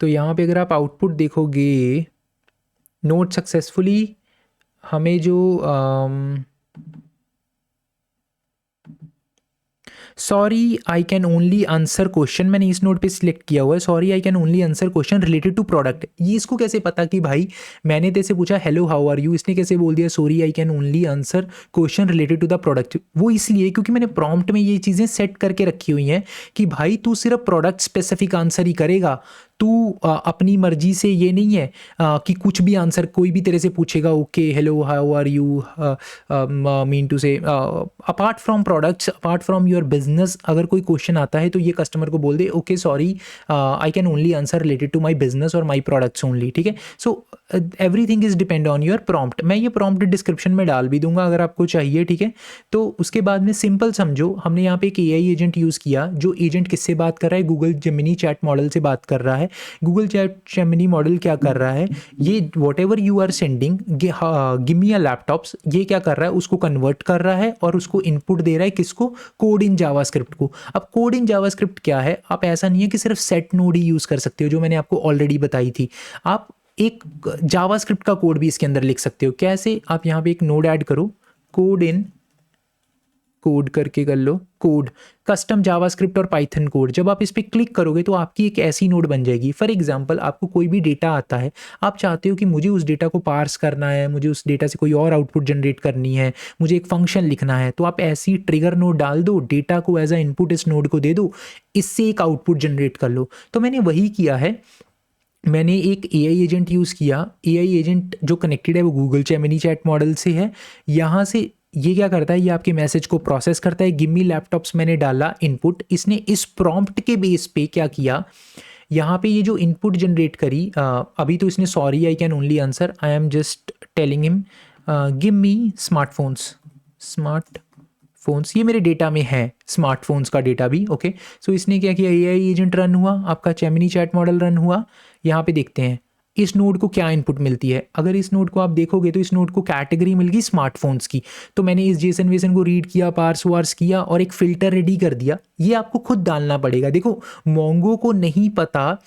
तो यहाँ पे अगर आप आउटपुट देखोगे, नोट सक्सेसफुली, हमें जो sorry I can only answer question, मैंने इस नोट पे सिलेक्ट किया हुआ है, sorry I can only answer question related to product. ये इसको कैसे पता कि भाई मैंने तेरे से पूछा हेलो हाउ आर यू, इसने कैसे बोल दिया sorry I can only answer question related to the product. वो इसलिए क्योंकि मैंने प्रॉम्प्ट में ये चीज़ें सेट करके रखी हुई हैं कि भाई तू सिर्फ प्रोडक्ट स्पेसिफिक आंसर ही करेगा, तू अपनी मर्जी से ये नहीं है कि कुछ भी आंसर कोई भी तेरे से पूछेगा okay hello how are you, mean to say apart from products, apart from your business, अगर कोई क्वेश्चन आता है तो ये कस्टमर को बोल दे okay sorry I can only answer related to my business और माई प्रोडक्ट्स ओनली, ठीक है। So everything is depend on your prompt. मैं ये प्रॉम्प्ट डिस्क्रिप्शन में डाल भी दूंगा अगर आपको चाहिए, ठीक है। तो उसके बाद में सिंपल समझो, हमने यहाँ पे एक AI एजेंट यूज़ किया, जो एजेंट किससे बात कर रहा है, गूगल जेमिनी चैट मॉडल से बात कर रहा है। गूगल चैट जेमिनी मॉडल क्या कर रहा है, ये whatever you are sending give me a laptops, ये क्या कर रहा है, उसको कन्वर्ट कर रहा है और उसको इनपुट दे रहा है किसको, कोड इन जावास्क्रिप्ट को। अब कोड इन जावास्क्रिप्ट क्या है, आप ऐसा नहीं है कि सिर्फ सेट नोड ही यूज़ कर सकते हो, जो मैंने आपको ऑलरेडी बताई थी। आप एक जावास्क्रिप्ट का कोड भी इसके अंदर लिख सकते हो। कैसे, आप यहाँ पे एक नोड ऐड करो, कोड इन कोड करके कर लो, कोड, कस्टम जावास्क्रिप्ट और पाइथन कोड। जब आप इस पर क्लिक करोगे तो आपकी एक ऐसी नोड बन जाएगी। फॉर एग्जांपल आपको कोई भी डेटा आता है, आप चाहते हो कि मुझे उस डेटा को पार्स करना है, मुझे उस डेटा से कोई और आउटपुट जनरेट करनी है, मुझे एक फंक्शन लिखना है, तो आप ऐसी ट्रिगर नोड डाल दो, डेटा को एज अ इनपुट इस नोड को दे दो, इससे एक आउटपुट जनरेट कर लो। तो मैंने वही किया है, मैंने एक AI एजेंट यूज़ किया। AI एजेंट जो कनेक्टेड है वो गूगल जेमिनी चैट मॉडल से है। यहाँ से ये क्या करता है, ये आपके मैसेज को प्रोसेस करता है। गिव मी लैपटॉप्स मैंने डाला इनपुट, इसने इस प्रॉम्प्ट के बेस पे क्या किया, यहाँ पे ये जो इनपुट जनरेट करी, अभी तो इसने sorry I can only answer, I am just telling him give me smartphones, smartphones, ये मेरे डेटा में है, स्मार्टफोन्स का डेटा भी। ओके, सो इसने क्या किया, AI एजेंट रन हुआ, आपका जेमिनी चैट मॉडल रन हुआ। यहाँ पे देखते हैं इस नोड को क्या इनपुट मिलती है। अगर इस नोड को आप देखोगे तो इस नोड को कैटेगरी मिल गई स्मार्टफोन्स की। तो मैंने इस जेसन वेसन को रीड किया, पार्स वार्स किया और एक फ़िल्टर रेडी कर दिया। ये आपको खुद डालना पड़ेगा। देखो मोंगो को नहीं पता,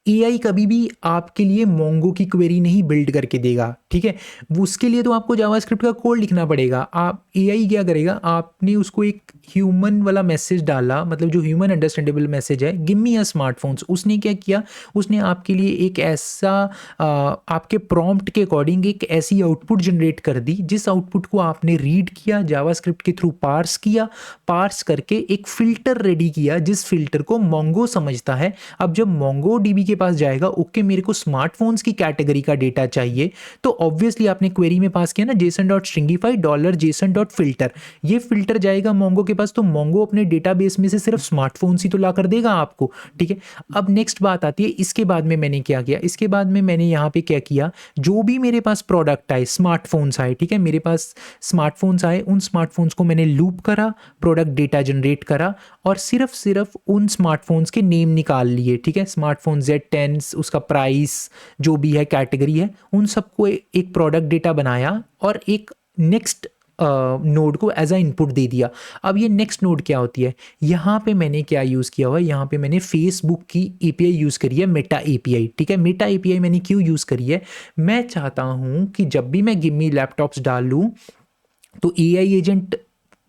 AI कभी भी आपके लिए मोंगो की क्वेरी नहीं बिल्ड करके देगा, ठीक है। उसके लिए तो आपको जावास्क्रिप्ट का कोड लिखना पड़ेगा। आप AI क्या करेगा, आपने उसको एक ह्यूमन वाला मैसेज डाला, मतलब जो ह्यूमन अंडरस्टैंडेबल मैसेज है, गिव मी अ स्मार्टफोन्स, उसने क्या किया, उसने आपके लिए एक ऐसा आपके प्रॉम्प्ट के अकॉर्डिंग एक ऐसी आउटपुट जनरेट कर दी, जिस आउटपुट को आपने रीड किया, जावास्क्रिप्ट के थ्रू पार्स किया, पार्स करके एक फ़िल्टर रेडी किया, जिस फिल्टर को मोंगो समझता है। अब जब मोंगो DB के पास जाएगा, ओके मेरे को स्मार्टफोन्स की कैटेगरी का डेटा चाहिए, तो ऑब्वियसली आपने क्वेरी में पास किया ना JSON.stringify $JSON.filter, ये फिल्टर जाएगा मोंगो के पास। तो मोंगो अपने डेटाबेस में से सिर्फ स्मार्टफोन्स ही तो ला कर देगा आपको, ठीक है। अब नेक्स्ट बात आती है, इसके बाद में मैंने क्या किया, इसके बाद में मैंने यहाँ पे क्या किया, जो भी मेरे पास प्रोडक्ट आए, स्मार्टफोन्स आए, ठीक है, मेरे पास स्मार्टफोन्स आए, उन स्मार्टफोन्स को मैंने लूप करा, प्रोडक्ट डेटा जनरेट करा और सिर्फ उन स्मार्टफोन्स के नेम निकाल लिए, ठीक है। स्मार्टफोन Z10, उसका प्राइस जो भी है, कैटेगरी है, उन सबको एक प्रोडक्ट डेटा बनाया और एक नेक्स्ट नोड को एज अ इनपुट दे दिया। अब ये नेक्स्ट नोड क्या होती है, यहाँ पे मैंने क्या यूज़ किया हुआ है, यहाँ पे मैंने फेसबुक की API यूज़ करी है, मेटा API, ठीक है। मेटा API मैंने क्यों यूज़ करी है, मैं चाहता हूँ कि जब भी मैं गिव मी लैपटॉप्स डालूँ तो AI एजेंट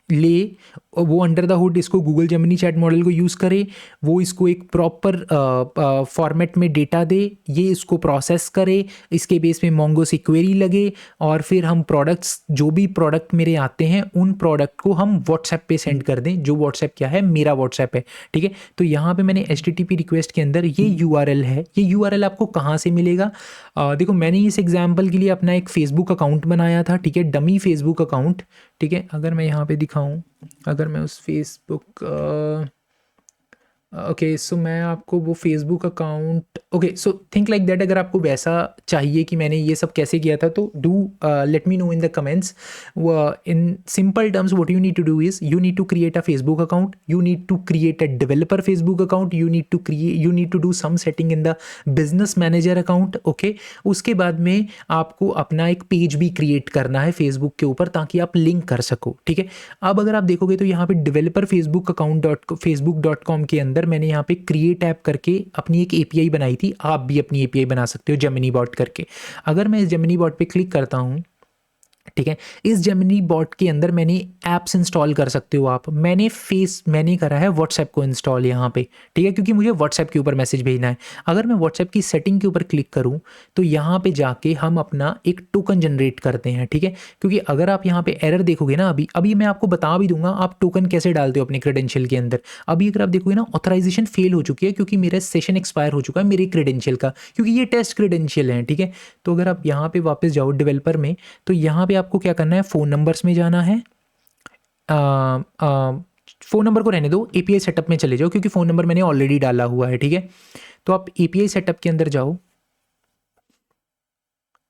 ले, वो अंडर द हुड इसको गूगल जेमिनी चैट मॉडल को यूज़ करे, वो इसको एक प्रॉपर फॉर्मेट में डेटा दे, ये इसको प्रोसेस करे, इसके बेस पे मोंगो से क्वेरी लगे और फिर हम प्रोडक्ट्स, जो भी प्रोडक्ट मेरे आते हैं, उन प्रोडक्ट को हम व्हाट्सएप पे सेंड कर दें, जो व्हाट्सएप क्या है, मेरा व्हाट्सएप है, ठीक है। तो यहाँ पे मैंने HTTP रिक्वेस्ट के अंदर ये URL है, ये URL आपको कहाँ से मिलेगा, देखो मैंने इस एग्जाम्पल के लिए अपना एक फेसबुक अकाउंट बनाया था, ठीक है, डमी फेसबुक अकाउंट, ठीक है। अगर मैं यहाँ पे दिखाऊँ, अगर मैं उस फेसबुक ओके, सो मैं आपको वो Facebook account, okay so think like that, अगर आपको वैसा चाहिए कि मैंने ये सब कैसे किया था, तो do let me know in the comments. In simple terms what you need to do is, you need to create a Facebook account, you need to create a developer Facebook account, you need to do some setting in the business manager account, okay. उसके बाद में आपको अपना एक पेज भी क्रिएट करना है फेसबुक के ऊपर, ताकि आप लिंक कर सको, ठीक है। अब अगर आप देखोगे तो यहाँ पे डेवलपर फेसबुक अकाउंट facebook.com के अंदर मैंने यहाँ पे क्रिएट ऐप करके अपनी एक API बनाई थी। आप भी अपनी API बना सकते हो जेमिनी बॉट करके। अगर मैं इस जेमिनी बॉट पे क्लिक करता हूँ, ठीक है, इस जेमिनी बॉट के अंदर मैंने ऐप्स इंस्टॉल कर सकते हो आप। मैंने करा है व्हाट्सएप को इंस्टॉल यहाँ पे, ठीक है, क्योंकि मुझे व्हाट्सएप के ऊपर मैसेज भेजना है। अगर मैं व्हाट्सएप की सेटिंग के ऊपर क्लिक करूँ तो यहाँ पे जाके हम अपना एक टोकन जनरेट करते हैं, ठीक है। क्योंकि अगर आप यहाँ पे एरर देखोगे ना, अभी मैं आपको बता भी दूंगा आप टोकन कैसे डालते हो अपने क्रेडेंशियल के अंदर। अभी अगर आप देखोगे ना, ऑथराइजेशन फेल हो चुकी है क्योंकि मेरा सेशन एक्सपायर हो चुका है मेरे क्रेडेंशियल का, क्योंकि ये टेस्ट क्रेडेंशियल है, ठीक है। तो अगर आप यहाँ पे वापस जाओ डेवलपर में, तो यहाँ पे आपको क्या करना है, फ़ोन नंबर्स में जाना है, फ़ोन नंबर को रहने दो, API सेटअप में चले जाओ, क्योंकि फ़ोन नंबर मैंने ऑलरेडी डाला हुआ है, ठीक है। तो आप API सेटअप के अंदर जाओ,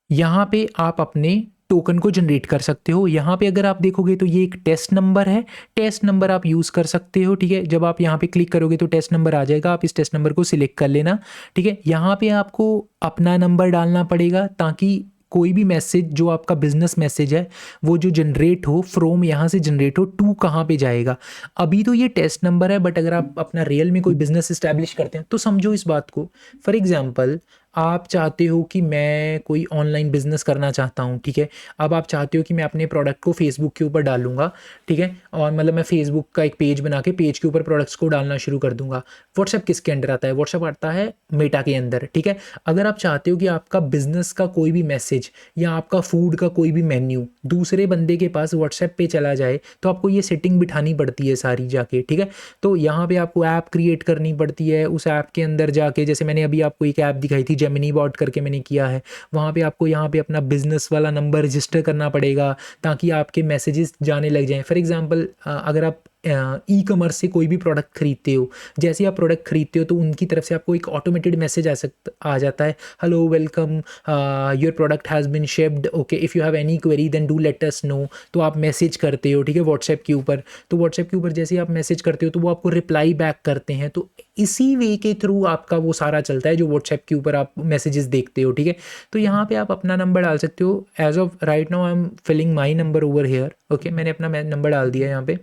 यहाँ पे आप अपने टोकन को जनरेट कर सकते हो। यहाँ पे अगर आप देखोगे तो ये एक टेस्ट नंबर है, टेस्ट नंबर आप यूज़ कर सकते हो, ठीक है। जब आप यहाँ पे क्लिक करोगे तो टेस्ट नंबर आ जाएगा, आप इस टेस्ट नंबर को सिलेक्ट कर लेना, ठीक है। यहाँ पे आपको अपना नंबर डालना पड़ेगा, ताकि कोई भी मैसेज जो आपका बिजनेस मैसेज है वो जो जनरेट हो फ्रॉम यहाँ से जनरेट हो टू कहाँ पे जाएगा। अभी तो ये टेस्ट नंबर है, बट अगर आप अपना रियल में कोई बिजनेस इस्टेब्लिश करते हैं तो समझो इस बात को। फॉर एग्जांपल आप चाहते हो कि मैं कोई ऑनलाइन बिज़नेस करना चाहता हूँ, ठीक है। अब आप चाहते हो कि मैं अपने प्रोडक्ट को फेसबुक के ऊपर डालूँगा, ठीक है, और मतलब मैं फेसबुक का एक पेज बना के पेज के ऊपर प्रोडक्ट्स को डालना शुरू कर दूँगा। व्हाट्सएप किसके अंडर आता है? व्हाट्सएप आता है मेटा के अंदर, ठीक है। अगर आप चाहते हो कि आपका बिज़नेस का कोई भी मैसेज या आपका फूड का कोई भी मेन्यू दूसरे बंदे के पास व्हाट्सएप पे चला जाए, तो आपको ये सेटिंग बिठानी पड़ती है सारी जाके, ठीक है। तो यहाँ पे आपको ऐप क्रिएट करनी पड़ती है। उस ऐप के अंदर जाके, जैसे मैंने अभी आपको एक ऐप दिखाई थी, जेमिनी बॉट करके मैंने किया है, वहाँ पे आपको यहाँ पे अपना बिज़नेस वाला नंबर रजिस्टर करना पड़ेगा ताकि आपके मैसेजेस जाने लग जाएँ। फॉर एग्ज़ाम्पल अगर आप ई कॉमर्स से कोई भी प्रोडक्ट खरीदते हो, जैसे ही आप प्रोडक्ट खरीदते हो तो उनकी तरफ से आपको एक ऑटोमेटेड मैसेज आ जाता है, hello welcome, your product has been shipped, okay, if you have any query then do let us know. तो आप मैसेज करते हो, ठीक है, व्हाट्सएप के ऊपर। तो व्हाट्सएप के ऊपर जैसे ही आप मैसेज करते हो तो वो आपको रिप्लाई बैक करते हैं। तो इसी वे के थ्रू आपका वो सारा चलता है जो व्हाट्सएप के ऊपर आप मैसेजेस देखते हो, ठीक है। तो यहाँ पे आप अपना नंबर डाल सकते हो। As of right now I am filling my number over here, okay, मैंने अपना नंबर डाल दिया है यहाँ पे।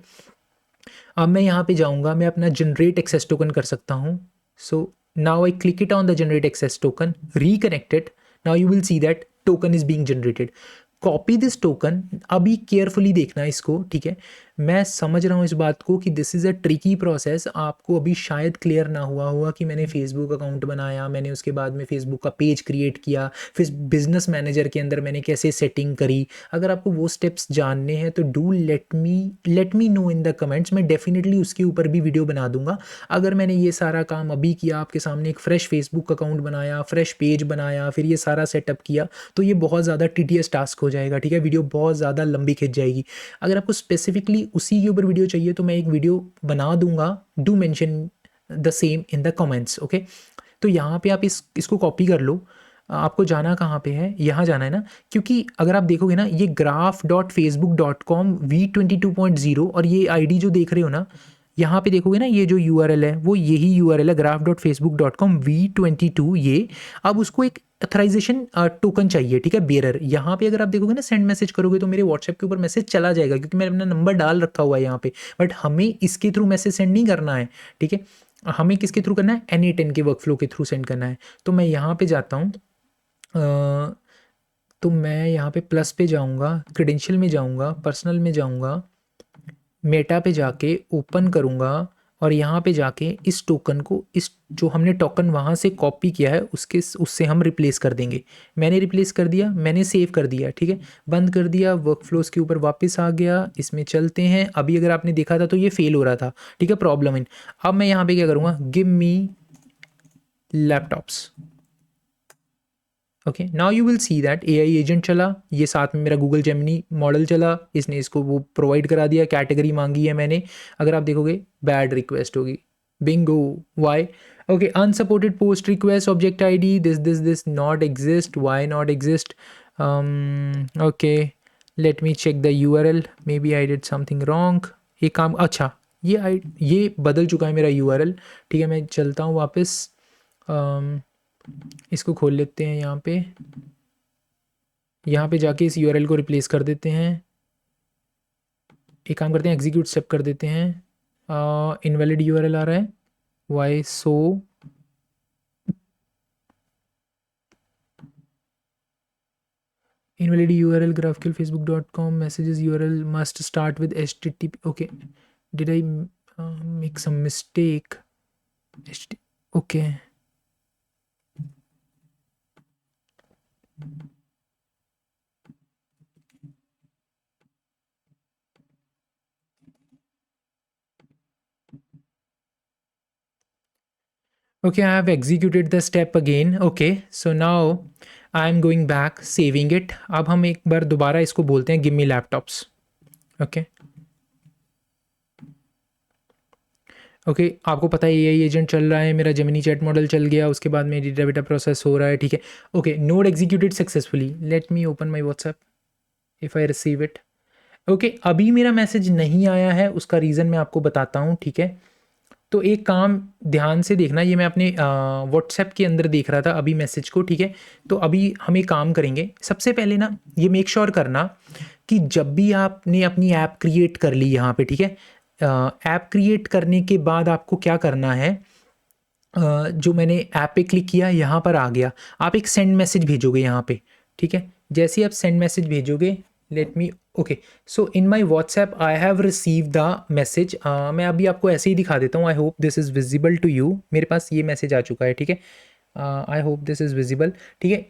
अब मैं यहाँ पे जाऊँगा, मैं अपना जनरेट एक्सेस टोकन कर सकता हूँ। So now I click it on the generate access token, reconnected. Now you will see that token is being generated. Copy this token, अभी केयरफुली देखना इसको, ठीक है। मैं समझ रहा हूँ इस बात को कि this is a tricky process. आपको अभी शायद क्लियर ना हुआ होगा कि मैंने फेसबुक अकाउंट बनाया, मैंने उसके बाद में फेसबुक का पेज क्रिएट किया, फिर बिजनेस मैनेजर के अंदर मैंने कैसे सेटिंग करी। अगर आपको वो स्टेप्स जानने हैं तो do let me know in the comments. मैं डेफिनेटली उसके ऊपर भी वीडियो बना दूंगा। अगर मैंने ये सारा काम अभी किया, आपके सामने एक फ्रेश फेसबुक अकाउंट बनाया, फ्रेश पेज बनाया, फिर ये सारा सेटअप किया, तो ये बहुत ज़्यादा टीडियस टास्क हो जाएगा, ठीक है। वीडियो बहुत ज़्यादा लंबी खिंच जाएगी। अगर आपको स्पेसिफिकली उसी के ऊपर वीडियो चाहिए तो मैं एक वीडियो बना दूंगा। Do mention the same in the comments, okay. तो यहाँ पे आप इसको कॉपी कर लो। आपको जाना कहाँ पे है? यहाँ जाना है ना, क्योंकि अगर आप देखोगे ना, ये graph.facebook.com v22.0 और ये आईडी जो देख रहे हो ना, यहाँ पे देखोगे ना, ये जो यूआरएल है वो यही यूआरएल है, graph.facebook.com v22। ये अब उसको एक अथराइजेशन टोकन चाहिए, ठीक है, बेरर। यहाँ पे अगर आप देखोगे ना, सेंड मैसेज करोगे तो मेरे व्हाट्सएप के ऊपर मैसेज चला जाएगा क्योंकि मैंने अपना नंबर डाल रखा हुआ है यहाँ पे। बट हमें इसके थ्रू मैसेज सेंड नहीं करना है, ठीक है। हमें किसके थ्रू करना है? N8N के वर्कफ्लो के थ्रू सेंड करना है। तो मैं यहाँ पे जाता हूँ, तो मैं यहाँ पे प्लस पे जाऊँगा, क्रेडेंशियल में जाऊँगा, पर्सनल में जाऊँगा, मेटा पे जाके ओपन करूँगा और यहाँ पे जाके इस टोकन को, इस जो हमने टोकन वहाँ से कॉपी किया है उससे हम रिप्लेस कर देंगे। मैंने रिप्लेस कर दिया, मैंने सेव कर दिया, ठीक है, बंद कर दिया, वर्कफ्लोज के ऊपर वापस आ गया। इसमें चलते हैं। अभी अगर आपने देखा था तो ये फेल हो रहा था, ठीक है, प्रॉब्लम इन। अब मैं यहाँ पे क्या करूँगा? Give me laptops, okay. Now you will see that AI agent चला, ये साथ में मेरा गूगल जेमिनी मॉडल चला, इसने इसको वो प्रोवाइड करा दिया, कैटेगरी मांगी है मैंने। अगर आप देखोगे बैड रिक्वेस्ट होगी, bingo, why, okay, unsupported post request, object ID, this not exist, why not exist, okay, let me check the URL, may be I did something wrong. एक काम, अच्छा, ये बदल चुका है मेरा यूआरएल, ठीक है। मैं चलता हूँ वापस, इसको खोल लेते हैं। यहाँ पे जाके इस यूआरएल को रिप्लेस कर देते हैं। एक काम करते हैं, एग्जीक्यूट स्टेप कर देते हैं। इनवैलिड यूआरएल आ रहा है, why so, invalid URL graphical facebook.com messages URL must start with http, okay, did I make some mistake? Okay, okay, I have executed the step again, okay, so now I am going back, saving it। अब हम एक बार दोबारा इसको बोलते हैं, give me laptops, okay, okay. आपको पता है एआई एजेंट चल रहा है, मेरा जेमिनी चैट मॉडल चल गया, उसके बाद मेरी डेटा प्रोसेस हो रहा है, ठीक है, okay. Node executed successfully, late me open my WhatsApp if I receive it, okay. अभी मेरा मैसेज नहीं आया है, उसका रीज़न मैं आपको बताता हूँ, ठीक है। तो एक काम ध्यान से देखना, ये मैं अपने व्हाट्सएप के अंदर देख रहा था अभी मैसेज को, ठीक है। तो अभी हम एक काम करेंगे, सबसे पहले ना ये मेक श्योर करना कि जब भी आपने अपनी ऐप क्रिएट कर ली यहाँ पे, ठीक है, ऐप क्रिएट करने के बाद आपको क्या करना है, जो मैंने ऐप पे क्लिक किया यहाँ पर आ गया। आप एक सेंड मैसेज भेजोगे यहाँ पे, ठीक है। जैसे ही आप सेंड मैसेज भेजोगे, let me, okay, so in my WhatsApp I have receive the message. मैं अभी आपको ऐसे ही दिखा देता हूँ। I hope this is visible to you. मेरे पास ये मैसेज आ चुका है, ठीक है। I hope this is visible, ठीक है।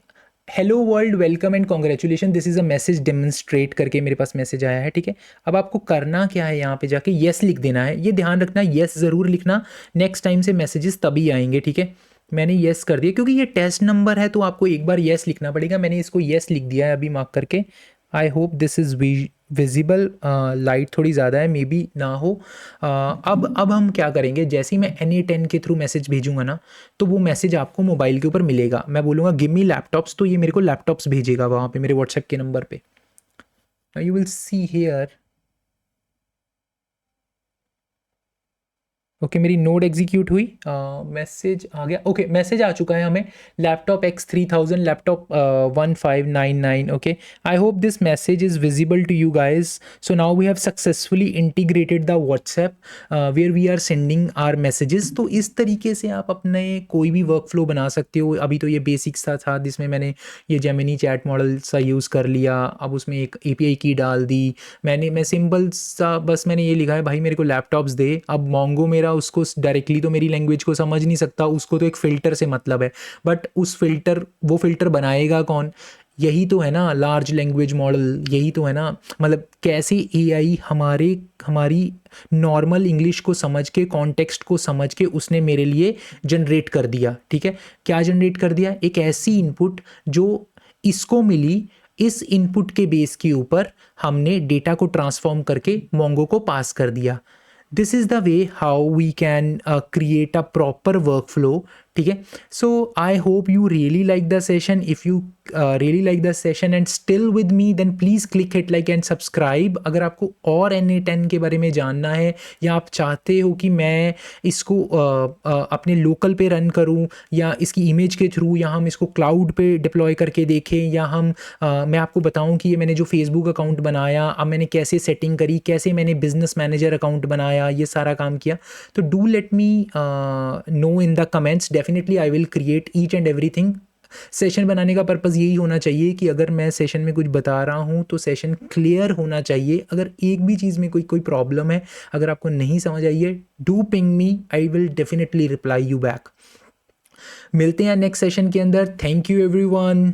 Hello world, welcome and congratulation, this is a message demonstrate करके मेरे पास मैसेज आया है, ठीक है। अब आपको करना क्या है, यहाँ पे जाके येस लिख देना है। ये ध्यान रखना, येस ज़रूर लिखना, नेक्स्ट टाइम से मैसेजेस तभी आएंगे, ठीक है। मैंने येस कर दिया क्योंकि ये टेस्ट नंबर है, तो आपको एक बार येस लिखना पड़ेगा। मैंने इसको येस लिख दिया है अभी मार्क करके। आई hope this is visible. Light थोड़ी ज़्यादा है, मे बी ना हो। अब हम क्या करेंगे, जैसे ही मैं N8N के थ्रू मैसेज भेजूंगा ना, तो वो मैसेज आपको मोबाइल के ऊपर मिलेगा। मैं बोलूँगा गिव मी लैपटॉप्स, तो ये मेरे को लैपटॉप्स भेजेगा वहाँ पे मेरे व्हाट्सएप के नंबर पे। You will see here, okay, मेरी नोड एग्जीक्यूट हुई, मैसेज आ गया। ओके, मैसेज आ चुका है हमें, laptop X3000, laptop 1599। Okay, I hope this message is visible to you guys. So now we have successfully integrated the WhatsApp where we are sending our messages. तो इस तरीके से आप अपने कोई भी वर्क फ्लो बना सकते हो। अभी तो ये बेसिक्स था जिसमें मैंने ये जेमिनी चैट मॉडल सा यूज़ कर लिया। अब उसमें एक API की डाल दी मैं सिंपल सा, बस मैंने ये लिखा है भाई मेरे को लैपटॉप्स दे। अब मोंगो मेरा उसको डायरेक्टली तो मेरी लैंग्वेज को समझ नहीं सकता, उसको तो एक फ़िल्टर से मतलब है। बट वो फ़िल्टर बनाएगा कौन? यही तो है ना लार्ज लैंग्वेज मॉडल, यही तो है ना। मतलब कैसे AI हमारी नॉर्मल इंग्लिश को समझ के, कॉन्टेक्स्ट को समझ के उसने मेरे लिए जनरेट कर दिया, ठीक है। क्या जनरेट कर दिया? एक ऐसी इनपुट जो इसको मिली, इस इनपुट के बेस के ऊपर हमने डेटा को ट्रांसफॉर्म करके मोंगो को पास कर दिया। This is the way how we can create a proper workflow, ठीक है। So I hope you really like the session. If you really like the session and still with me, then please click hit like and subscribe. अगर आपको और N8N के बारे में जानना है, या आप चाहते हो कि मैं इसको अपने लोकल पे रन करूं, या इसकी इमेज के थ्रू, या हम इसको क्लाउड पे डिप्लॉय करके देखें, या मैं आपको बताऊं कि ये मैंने जो फेसबुक अकाउंट बनाया, अब मैंने कैसे सेटिंग करी, कैसे मैंने बिजनेस मैनेजर अकाउंट बनाया, ये सारा काम किया, तो do let me know in the comments. Definitely I will create each and everything. Session बनाने का पर्पज़ यही होना चाहिए कि अगर मैं सेशन में कुछ बता रहा हूँ तो सेशन क्लियर होना चाहिए। अगर एक भी चीज़ में कोई प्रॉब्लम है, अगर आपको नहीं समझ आई है, do ping me, I will definitely reply you back. मिलते हैं नेक्स्ट सेशन के अंदर। Thank you everyone.